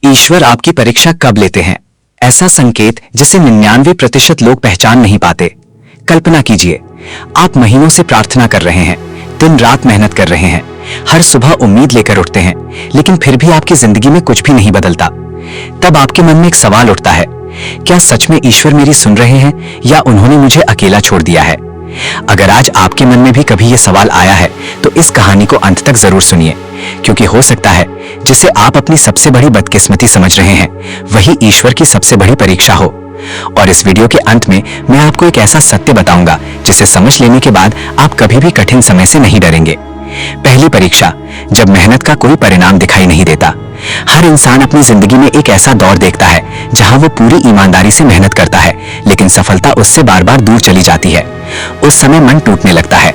ईश्वर आपकी परीक्षा कब लेते हैं? ऐसा संकेत जिसे 99% लोग पहचान नहीं पाते। कल्पना कीजिए, आप महीनों से प्रार्थना कर रहे हैं, दिन रात मेहनत कर रहे हैं, हर सुबह उम्मीद लेकर उठते हैं, लेकिन फिर भी आपकी जिंदगी में कुछ भी नहीं बदलता। तब आपके मन में एक सवाल उठता है, क्या सच में ईश्वर मेरी सुन रहे हैं या उन्होंने मुझे अकेला छोड़ दिया है? अगर आज आपके मन में भी कभी यह सवाल आया है तो इस कहानी को अंत तक जरूर सुनिए, क्योंकि हो सकता है जिसे आप अपनी सबसे बड़ी बदकिस्मती समझ रहे हैं वही ईश्वर की सबसे बड़ी परीक्षा हो। और इस वीडियो के अंत में मैं आपको एक ऐसा सत्य बताऊंगा जिसे समझ लेने के बाद आप कभी भी कठिन समय से नहीं डरेंगे। पहली परीक्षा, जब मेहनत का कोई परिणाम दिखाई नहीं देता। हर इंसान अपनी जिंदगी में एक ऐसा दौर देखता है जहां वो पूरी ईमानदारी से मेहनत करता है, लेकिन सफलता उससे बार बार दूर चली जाती है। उस समय मन टूटने लगता है,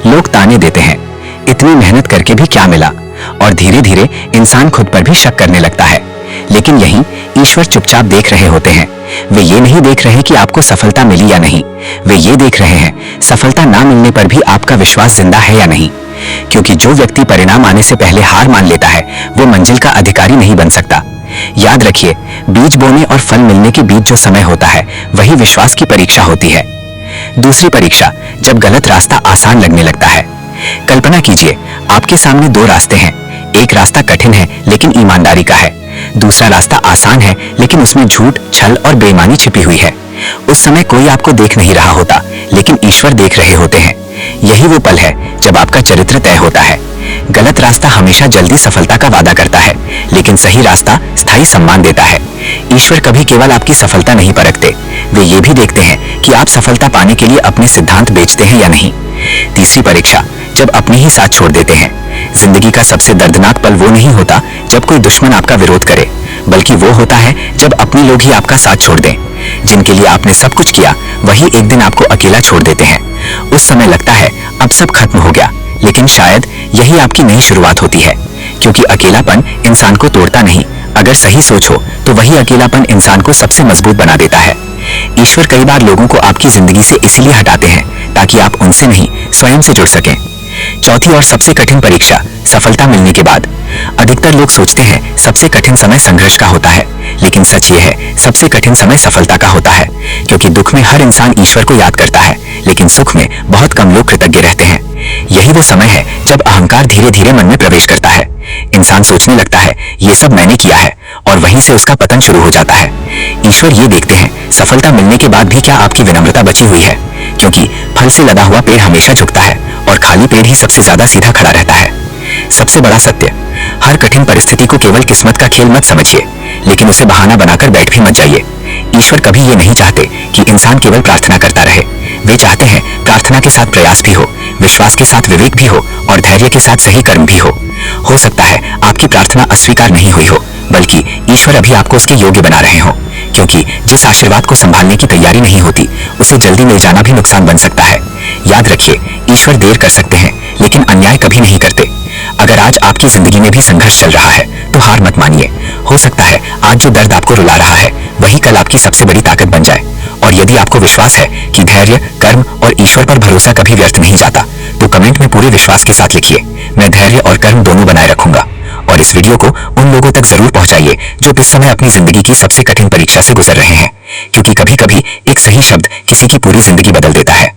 लोग ताने देते हैं, इतनी मेहनत करके भी क्या मिला, और धीरे धीरे इंसान खुद पर भी शक करने लगता है। लेकिन यहीं ईश्वर चुपचाप देख रहे होते हैं। वे ये नहीं देख रहे कि आपको सफलता मिली या नहीं, वे ये देख रहे हैं सफलता ना मिलने पर भी आपका विश्वास जिंदा है या नहीं। क्योंकि जो व्यक्ति परिणाम आने से पहले हार मान लेता है वो मंजिल का अधिकारी नहीं बन सकता। याद रखिए, बीज बोने और फल मिलने के बीच जो समय होता है वही विश्वास की परीक्षा होती है। दूसरी परीक्षा, जब गलत रास्ता आसान लगने लगता है। कल्पना कीजिए, आपके सामने दो रास्ते हैं। एक रास्ता कठिन है लेकिन ईमानदारी का है, दूसरा रास्ता आसान है लेकिन उसमें झूठ, छल और बेईमानी छिपी हुई है। उस समय कोई आपको देख नहीं रहा होता, लेकिन ईश्वर देख रहे होते हैं। यही वो पल है जब आपका चरित्र तय होता है। गलत रास्ता हमेशा जल्दी सफलता का वादा करता है, लेकिन सही रास्ता स्थायी सम्मान देता है। ईश्वर कभी केवल आपकी सफलता नहीं परखते, वे ये भी देखते हैं कि आप सफलता पाने के लिए अपने सिद्धांत बेचते हैं या नहीं। तीसरी परीक्षा, जब अपने ही साथ छोड़ देते हैं। जिंदगी का सबसे दर्दनाक पल वो नहीं होता जब कोई दुश्मन आपका विरोध करे, बल्कि वो होता है जब अपने लोग ही आपका साथ छोड़ दें। जिनके लिए आपने सब कुछ किया वही एक दिन आपको अकेला छोड़ देते हैं। उस समय लगता है अब सब खत्म हो गया, लेकिन शायद यही आपकी नई शुरुआत होती है। क्योंकि अकेलापन इंसान को तोड़ता नहीं, अगर सही सोच हो तो वही अकेलापन इंसान को सबसे मजबूत बना देता है। ईश्वर कई बार लोगों को आपकी जिंदगी से इसलिए हटाते हैं ताकि आप उनसे नहीं, स्वयं से जुड़ सकें। चौथी और सबसे कठिन परीक्षा, सफलता मिलने के बाद। अधिकतर लोग सोचते हैं सबसे कठिन समय संघर्ष का होता है, लेकिन सच ये है सबसे कठिन समय सफलता का होता है। क्योंकि दुख में हर इंसान ईश्वर को याद करता है, लेकिन सुख में बहुत कम लोग कृतज्ञ रहते हैं। यही वो समय है जब अहंकार धीरे धीरे मन में प्रवेश करता है। इंसान सोचने लगता है ये सब मैंने किया है, और वहीं से उसका पतन शुरू हो जाता है। ईश्वर ये देखते हैं सफलता मिलने के बाद भी क्या आपकी विनम्रता बची हुई है, क्योंकि फल से लदा हुआ पेड़ हमेशा झुकता है और खाली पेड़ ही सबसे ज्यादा सीधा खड़ा रहता है। सबसे बड़ा सत्य, हर कठिन परिस्थिति को केवल किस्मत का खेल मत समझिए, लेकिन उसे बहाना बनाकर बैठ भी मत जाइए। ईश्वर कभी ये नहीं चाहते कि इंसान केवल प्रार्थना करता रहे, वे चाहते हैं प्रार्थना के साथ प्रयास भी हो, विश्वास के साथ विवेक भी हो और धैर्य के साथ सही कर्म भी हो सकता है आपकी प्रार्थना अस्वीकार नहीं हुई हो, बल्कि ईश्वर अभी आपको उसके योग्य बना रहे हो। क्योंकि जिस आशीर्वाद को संभालने की तैयारी नहीं होती उसे जल्दी मिल जाना भी नुकसान बन सकता है। याद रखिए, ईश्वर देर कर सकते हैं लेकिन अन्याय कभी नहीं करते। अगर आज आपकी जिंदगी में भी संघर्ष चल रहा है तो हार मत मानिए। हो सकता है आज जो दर्द आपको रुला रहा है वही कल आपकी सबसे बड़ी ताकत बन जाए। और यदि आपको विश्वास है कि धैर्य, कर्म और ईश्वर पर भरोसा कभी व्यर्थ नहीं जाता, तो कमेंट में पूरे विश्वास के साथ लिखिए, मैं धैर्य और कर्म दोनों बनाए रखूंगा। और इस वीडियो को उन लोगों तक जरूर पहुंचाइए जो इस समय अपनी जिंदगी की सबसे कठिन परीक्षा से गुजर रहे हैं, क्योंकि कभी कभी एक सही शब्द किसी की पूरी जिंदगी बदल देता है।